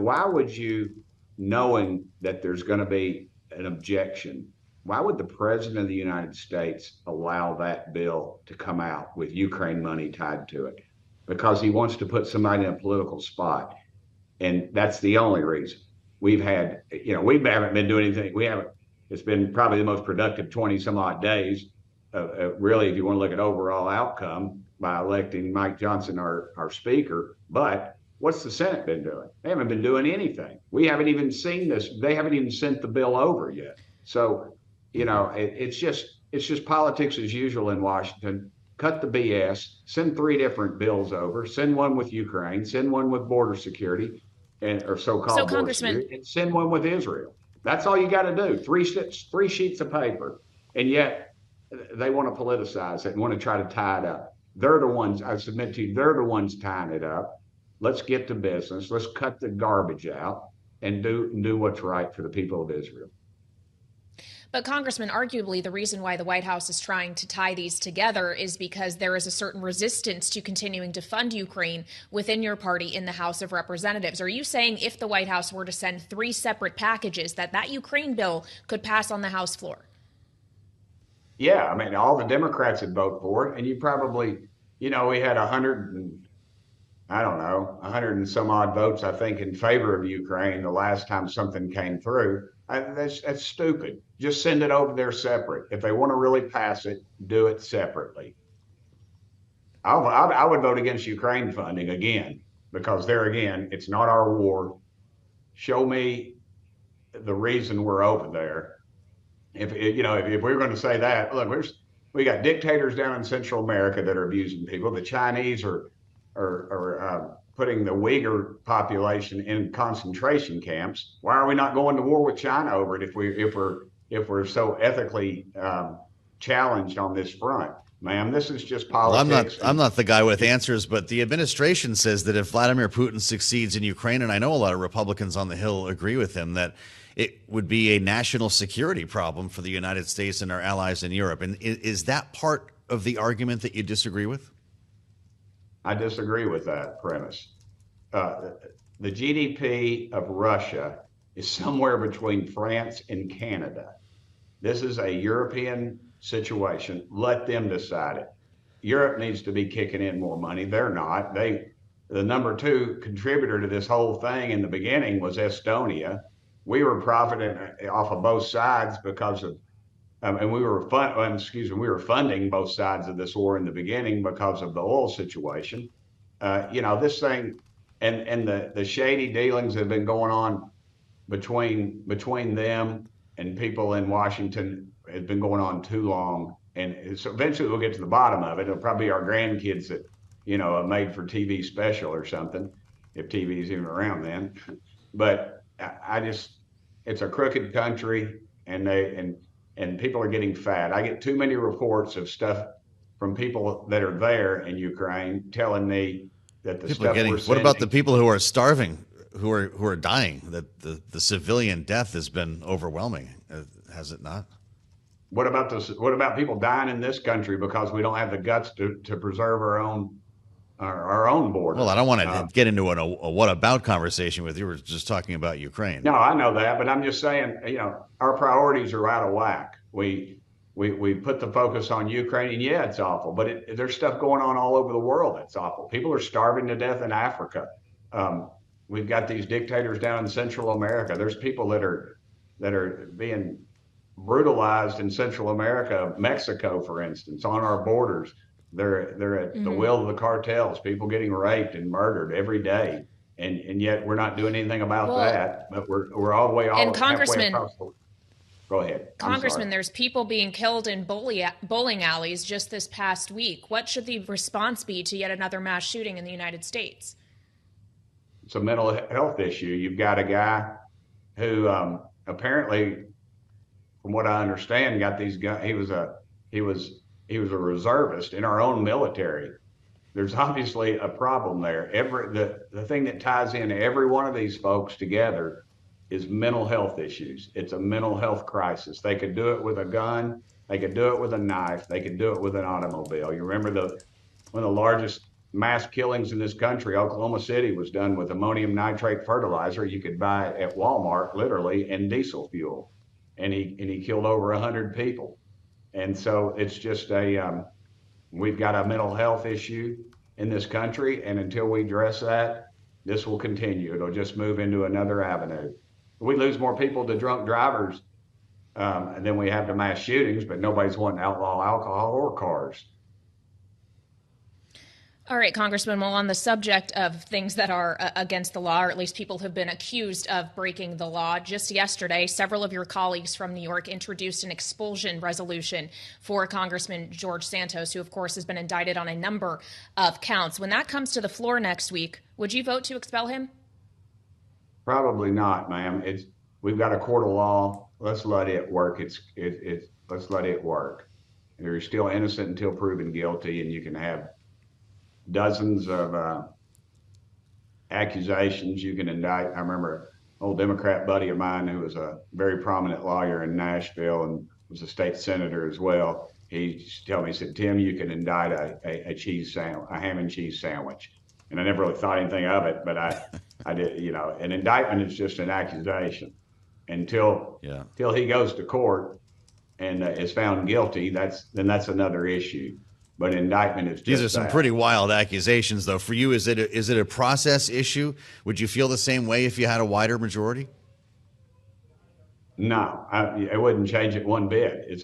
Why would you, knowing that there's going to be an objection, why would the president of the United States allow that bill to come out with Ukraine money tied to it? Because he wants to put somebody in a political spot. And that's the only reason. We've had, we haven't been doing anything. It's been probably the most productive 20 some odd days, really, if you want to look at overall outcome by electing Mike Johnson, our speaker. But what's the Senate been doing? They haven't been doing anything. We haven't even seen this. They haven't even sent the bill over yet. So, it's just politics as usual in Washington. Cut the BS, send 3 different bills over, send one with Ukraine, send one with border security, or so-called border security, and send one with Israel. That's all you got to do. 3 sheets of paper. And yet they want to politicize it and want to try to tie it up. They're the ones, I submit to you, they're the ones tying it up. Let's get to business. Let's cut the garbage out and do what's right for the people of Israel. But Congressman, arguably the reason why the White House is trying to tie these together is because there is a certain resistance to continuing to fund Ukraine within your party in the House of Representatives. Are you saying if the White House were to send 3 separate packages, that Ukraine bill could pass on the House floor? Yeah, I mean, all the Democrats would vote for it. And you probably, we had 100 and some odd votes, I think, in favor of Ukraine the last time something came through. That's stupid. Just send it over there separate. If they want to really pass it, do it separately. I would vote against Ukraine funding again, because there again, it's not our war. Show me the reason we're over there. If we're going to say that, look, we got dictators down in Central America that are abusing people. The Chinese are putting the Uyghur population in concentration camps. Why are we not going to war with China over it if we're so ethically challenged on this front? Ma'am, this is just politics. Well, I'm not the guy with answers, but the administration says that if Vladimir Putin succeeds in Ukraine, and I know a lot of Republicans on the Hill agree with him, that it would be a national security problem for the United States and our allies in Europe. And is that part of the argument that you disagree with? I disagree with that premise. The GDP of Russia is somewhere between France and Canada. This is a European situation. Let them decide it. Europe needs to be kicking in more money. They're not. The number 2 contributor to this whole thing in the beginning was Estonia. We were profiting off of both sides because of and we were funding both sides of this war in the beginning because of the oil situation. This thing and the shady dealings that have been going on between them and people in Washington has been going on too long. And so eventually we'll get to the bottom of it. It'll probably be our grandkids that, a made for TV special or something, if TV is even around then. But it's a crooked country, and people are getting fat. I get too many reports of stuff from people that are there in Ukraine telling me that the stuff we're sending. What about the people who are starving, who are dying? That the civilian death has been overwhelming, has it not? What about people dying in this country because we don't have the guts to preserve our own border? Well, I don't want to get into a what about conversation with you. We're just talking about Ukraine. No, I know that, but I'm just saying, our priorities are out of whack. We put the focus on Ukraine, and yeah, it's awful, but there's stuff going on all over the world that's awful. People are starving to death in Africa. We've got these dictators down in Central America. There's people that are being brutalized in Central America, Mexico, for instance, on our borders. They're at the will of the cartels, people getting raped and murdered every day. And yet we're not doing anything about that. But we're all the way halfway across the. Go ahead. Congressman, there's people being killed in bowling alleys just this past week. What should the response be to yet another mass shooting in the United States? It's a mental health issue. You've got a guy who apparently, from what I understand, got these guns. He was a reservist in our own military. There's obviously a problem there. The thing that ties in every one of these folks together is mental health issues. It's a mental health crisis. They could do it with a gun. They could do it with a knife. They could do it with an automobile. You remember one of the largest mass killings in this country. Oklahoma City was done with ammonium nitrate fertilizer you could buy at Walmart, literally, and diesel fuel. And he killed over 100 people. And so it's just we've got a mental health issue in this country. And until we address that, this will continue. It'll just move into another avenue. We lose more people to drunk drivers than we have to mass shootings, but nobody's wanting to outlaw alcohol or cars. All right, Congressman, well, on the subject of things that are against the law, or at least people have been accused of breaking the law, just yesterday, several of your colleagues from New York introduced an expulsion resolution for Congressman George Santos, who, of course, has been indicted on a number of counts. When that comes to the floor next week, would you vote to expel him? Probably not, ma'am. We've got a court of law. Let's let it work. Let's let it work. They're still innocent until proven guilty, and you can have dozens of accusations you can indict. I remember an old Democrat buddy of mine who was a very prominent lawyer in Nashville and was a state senator as well. He told me, he said, Tim, you can indict a cheese sandwich, a ham and cheese sandwich. And I never really thought anything of it, but I did, an indictment is just an accusation until he goes to court and is found guilty. That's another issue. But indictment is just these are some pretty wild accusations, though. For you, is it a process issue? Would you feel the same way if you had a wider majority? No, it wouldn't change it one bit. It's